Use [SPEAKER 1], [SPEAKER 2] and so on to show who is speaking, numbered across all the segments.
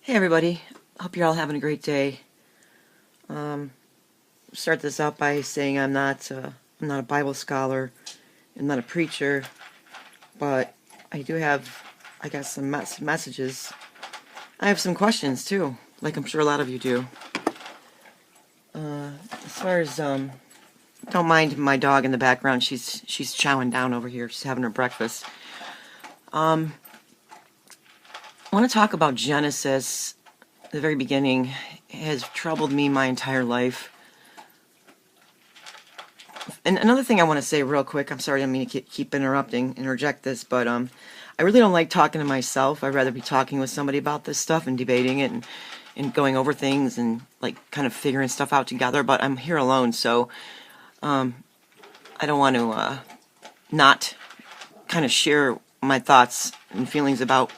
[SPEAKER 1] Hey everybody, hope you're all having a great day. Start this out by saying I'm not a Bible scholar, I'm not a preacher, but I do have, I guess, some messages. I have some questions too, like I'm sure a lot of you do. As far as don't mind my dog in the background. She's chowing down over here. She's having her breakfast. I want to talk about Genesis. The very beginning has troubled me my entire life. And another thing I want to say real quick, I'm sorry, I mean to keep interject this, but I really don't like talking to myself. I'd rather be talking with somebody about this stuff and debating it and going over things and like kind of figuring stuff out together. But I'm here alone, so I don't want to not kind of share my thoughts and feelings about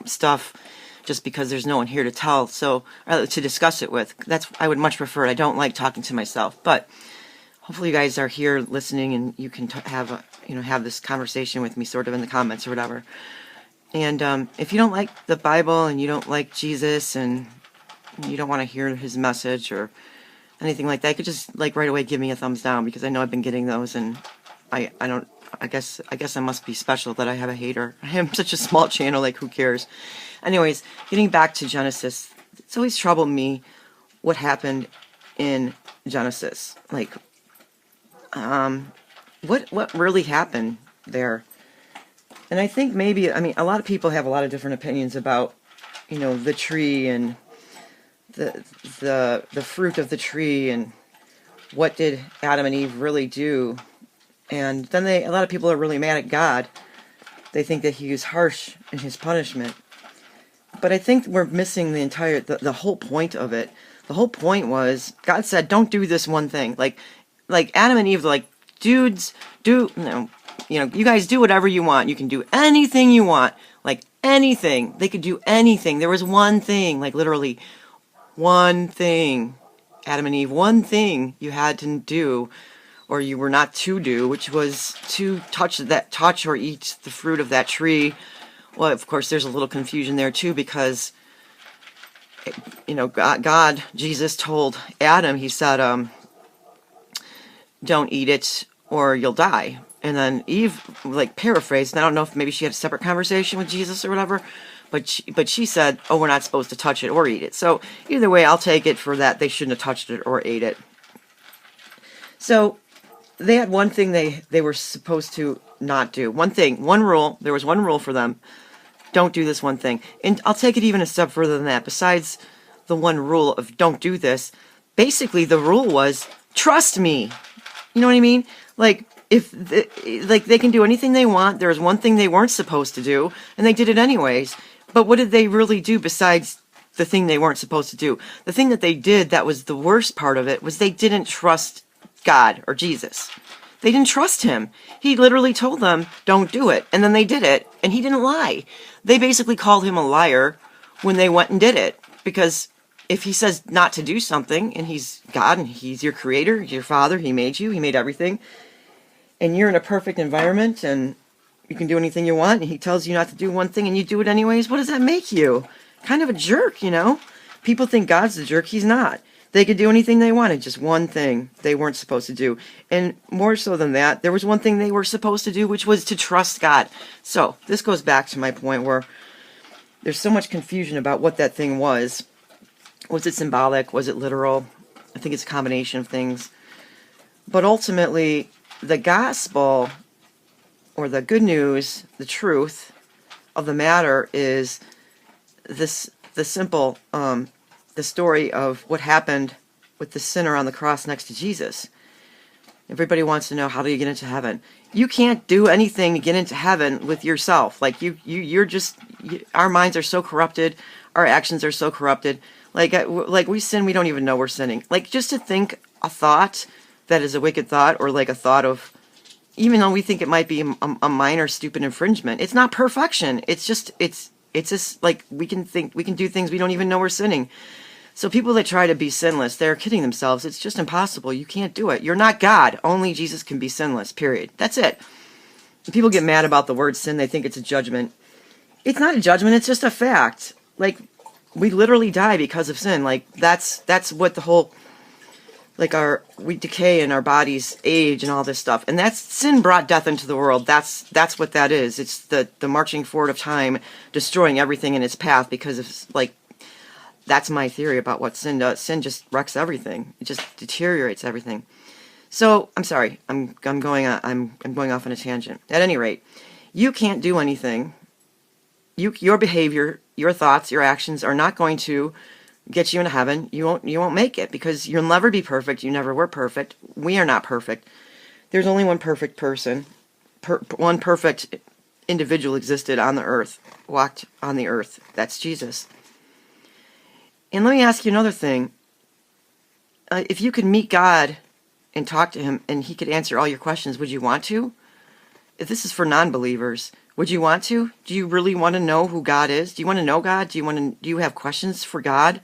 [SPEAKER 1] stuff just because there's no one here to tell, so to discuss it with. I would much prefer it. I don't like talking to myself, but hopefully you guys are here listening and you can have this conversation with me sort of in the comments or whatever. And if you don't like the Bible and you don't like Jesus and you don't want to hear his message or anything like that, you could just like right away give me a thumbs down, because I know I've been getting those, and I guess I must be special that I have a hater. I am such a small channel, like who cares? Anyways, getting back to Genesis, it's always troubled me what happened in Genesis. Like, what really happened there? And I think maybe, a lot of people have a lot of different opinions about, the tree and the fruit of the tree and what did Adam and Eve really do. And then a lot of people are really mad at God. They think that he was harsh in his punishment. But I think we're missing the whole point of it. The whole point was, God said, don't do this one thing. Like Adam and Eve, like, dudes, you guys do whatever you want. You can do anything you want. Like, anything. They could do anything. There was one thing, like literally one thing. Adam and Eve, one thing you had to do, or you were not to do, which was to touch or eat the fruit of that tree. Well, of course, there's a little confusion there too, because God, Jesus told Adam, he said, don't eat it or you'll die. And then Eve, like, paraphrased, and I don't know if maybe she had a separate conversation with Jesus or whatever, but she said, oh, we're not supposed to touch it or eat it. So either way, I'll take it for that. They shouldn't have touched it or ate it. So they had one thing they were supposed to not do. One thing, one rule. There was one rule for them. Don't do this one thing. And I'll take it even a step further than that. Besides the one rule of don't do this, basically the rule was trust me. You know what I mean? Like, they can do anything they want. There was one thing they weren't supposed to do, and they did it anyways. But what did they really do besides the thing they weren't supposed to do? The thing that they did that was the worst part of it was they didn't trust God or Jesus. They didn't trust him. He literally told them, don't do it. And then they did it. And he didn't lie. They basically called him a liar when they went and did it. Because if he says not to do something, and he's God, and he's your creator, your father, he made you, he made everything, and you're in a perfect environment, and you can do anything you want, and he tells you not to do one thing, and you do it anyways, what does that make you? Kind of a jerk, People think God's the jerk. He's not. They could do anything they wanted, just one thing they weren't supposed to do. And more so than that, there was one thing they were supposed to do, which was to trust God. So, this goes back to my point where there's so much confusion about what that thing was. Was it symbolic? Was it literal? I think it's a combination of things. But ultimately, the gospel, or the good news, the truth of the matter is the simple, the story of what happened with the sinner on the cross next to Jesus. Everybody wants to know, how do you get into heaven? You can't do anything to get into heaven with yourself. Like, our minds are so corrupted, our actions are so corrupted. Like we sin, we don't even know we're sinning. Like, just to think a thought that is a wicked thought, or like a thought of, even though we think it might be a minor stupid infringement, it's not perfection. It's just like we can do things we don't even know we're sinning. So people that try to be sinless, they're kidding themselves. It's just impossible. You can't do it. You're not God. Only Jesus can be sinless, period. That's it. When people get mad about the word sin, they think it's a judgment. It's not a judgment. It's just a fact. Like, we literally die because of sin. Like that's what the whole, like we decay and our bodies age and all this stuff. And that's sin brought death into the world. That's what that is. It's the marching forward of time, destroying everything in its path because of, like, that's my theory about what sin does. Sin just wrecks everything. It just deteriorates everything. So I'm sorry. I'm going off on a tangent. At any rate, you can't do anything. Your behavior, your thoughts, your actions are not going to get you into heaven. You won't make it, because you'll never be perfect. You never were perfect. We are not perfect. There's only one perfect person. One perfect individual existed on the earth, walked on the earth. That's Jesus. And let me ask you another thing. If you could meet God and talk to him and he could answer all your questions, would you want to? If this is for non-believers, would you want to? Do you really want to know who God is? Do you want to know God? Do you have questions for God?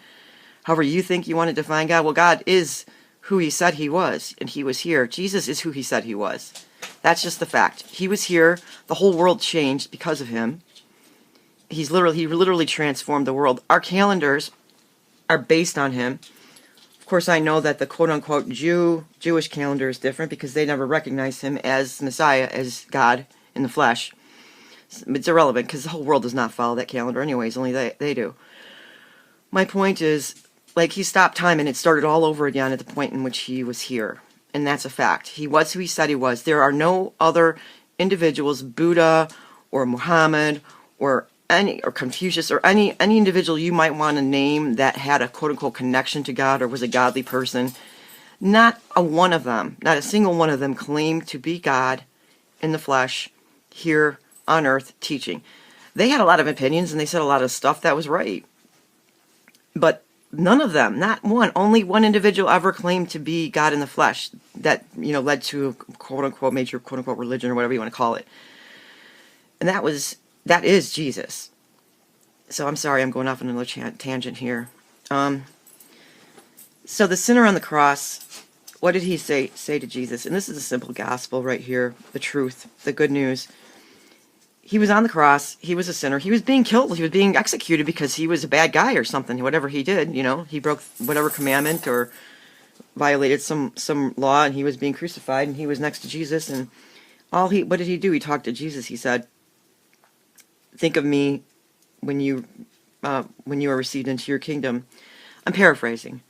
[SPEAKER 1] However you think you want to define God. Well, God is who he said he was, and he was here. Jesus is who he said he was. That's just the fact. He was here. The whole world changed because of him. He literally transformed the world. Our calendars are based on him. Of course, I know that the quote-unquote Jewish calendar is different because they never recognized him as Messiah, as God in the flesh. It's irrelevant because the whole world does not follow that calendar anyways, only they do. My point is, like, he stopped time and it started all over again at the point in which he was here. And that's a fact. He was who he said he was. There are no other individuals, Buddha or Muhammad or Confucius or any individual you might want to name that had a quote-unquote connection to God or was a godly person. Not a one of them, not a single one of them claimed to be God in the flesh here on earth teaching. They had a lot of opinions and they said a lot of stuff that was right. But none of them, not one, only one individual ever claimed to be God in the flesh that, led to a quote-unquote major quote-unquote religion or whatever you want to call it. And that is Jesus. So I'm sorry, I'm going off on another tangent here. So the sinner on the cross, what did he say to Jesus? And this is a simple gospel right here, the truth, the good news. He was on the cross. He was a sinner. He was being killed. He was being executed because he was a bad guy or something. Whatever he did, he broke whatever commandment or violated some law, and he was being crucified. And he was next to Jesus. And what did he do? He talked to Jesus. He said, "Think of me when you are received into your kingdom." I'm paraphrasing.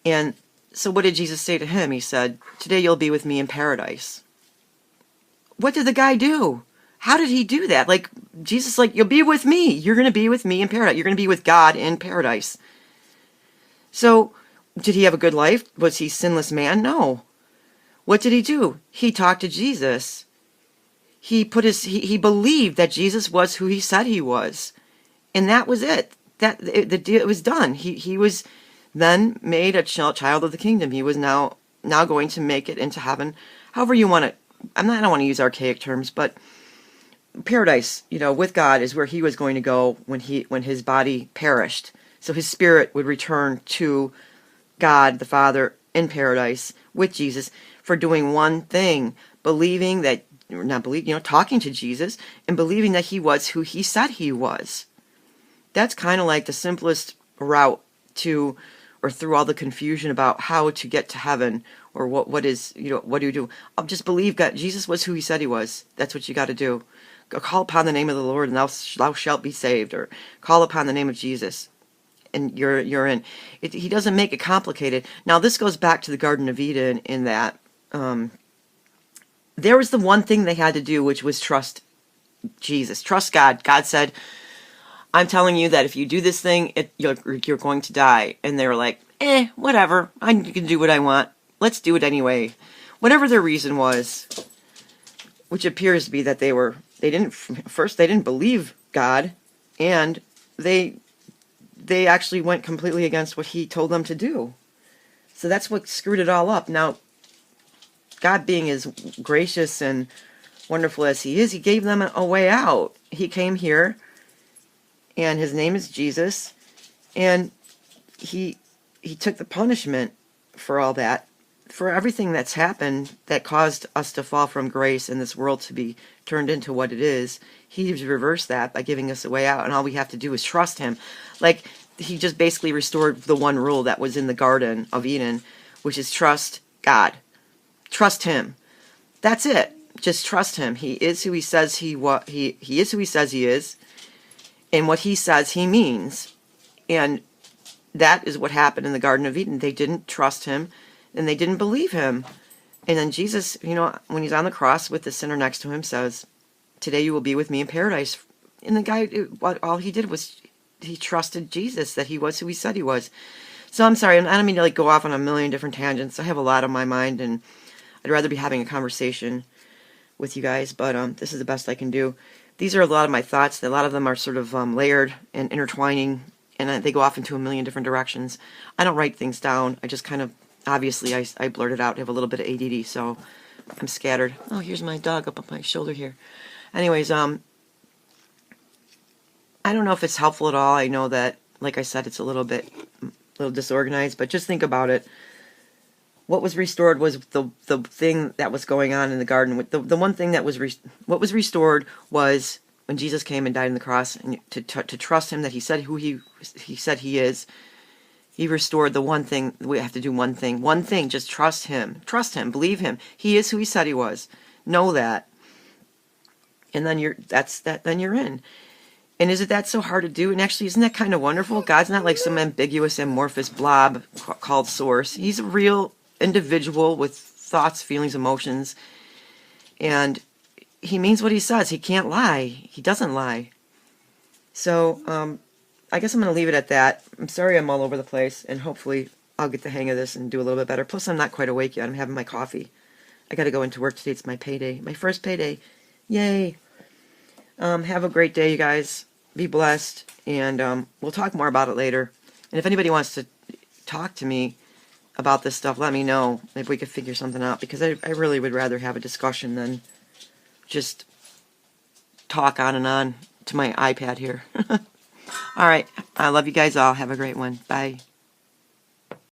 [SPEAKER 1] And so, what did Jesus say to him? He said, "Today you'll be with me in paradise." What did the guy do? How did he do that? Like, Jesus, you'll be with me. You're going to be with me in paradise. You're going to be with God in paradise. So, did he have a good life? Was he a sinless man? No. What did he do? He talked to Jesus. He believed that Jesus was who he said he was. And that was it. It was done. He was then made a child of the kingdom. He was now going to make it into heaven. However you want to, I don't want to use archaic terms, but paradise, with God is where he was going to go when his body perished. So his spirit would return to God the Father in paradise with Jesus for doing one thing, talking to Jesus and believing that he was who he said he was. That's kind of like the simplest route through all the confusion about how to get to heaven or what do you do? I'll just believe God. Jesus was who he said he was. That's what you got to do. Call upon the name of the Lord and thou shalt be saved, or call upon the name of Jesus and you're in. He doesn't make it complicated. Now this goes back to the Garden of Eden in that there was the one thing they had to do, which was trust Jesus, trust God. God said, "I'm telling you that if you do this thing, you're going to die." And they were like, whatever. I can do what I want. Let's do it anyway. Whatever their reason was, which appears to be that they didn't believe God, and they actually went completely against what he told them to do. So that's what screwed it all up. Now, God being as gracious and wonderful as he is, he gave them a way out. He came here, and his name is Jesus, and he took the punishment for all that for everything that's happened that caused us to fall from grace and this world to be turned into what it is, He's reversed that by giving us a way out, and all we have to do is trust Him. Like, He just basically restored the one rule that was in the Garden of Eden, which is trust God. Trust Him. That's it. Just trust Him. He is who He says He is who He says He is, and what He says He means. And that is what happened in the Garden of Eden. They didn't trust Him, and they didn't believe Him. And then Jesus, when He's on the cross with the sinner next to Him, says, "Today you will be with me in paradise." And the guy, all he did was he trusted Jesus, that He was who He said He was. So I'm sorry, I don't mean to go off on a million different tangents. I have a lot on my mind, and I'd rather be having a conversation with you guys, but this is the best I can do. These are a lot of my thoughts. A lot of them are sort of layered and intertwining, and they go off into a million different directions. I don't write things down. I just kind of, obviously, I blurt it out. I have a little bit of ADD, so I'm scattered. Oh, here's my dog up on my shoulder here. Anyways, I don't know if it's helpful at all. I know that, like I said, it's a little disorganized, but just think about it. What was restored was the thing that was going on in the garden. The one thing that was what was restored was when Jesus came and died on the cross, and to trust Him, that He said who He said He is. He restored the one thing. We have to do one thing. Just trust Him. Trust Him. Believe Him. He is who He said He was. Know that, and then Then you're in. And is it that so hard to do? And actually, isn't that kind of wonderful? God's not like some ambiguous, amorphous blob called Source. He's a real individual with thoughts, feelings, emotions, and He means what He says. He can't lie. He doesn't lie. So I guess I'm going to leave it at that. I'm sorry I'm all over the place, and hopefully I'll get the hang of this and do a little bit better. Plus, I'm not quite awake yet. I'm having my coffee. I got to go into work today. It's my payday, my first payday. Yay. Have a great day, you guys. Be blessed, and we'll talk more about it later. And if anybody wants to talk to me about this stuff, let me know. Maybe we could figure something out, because I really would rather have a discussion than just talk on and on to my iPad here. All right. I love you guys all. Have a great one. Bye.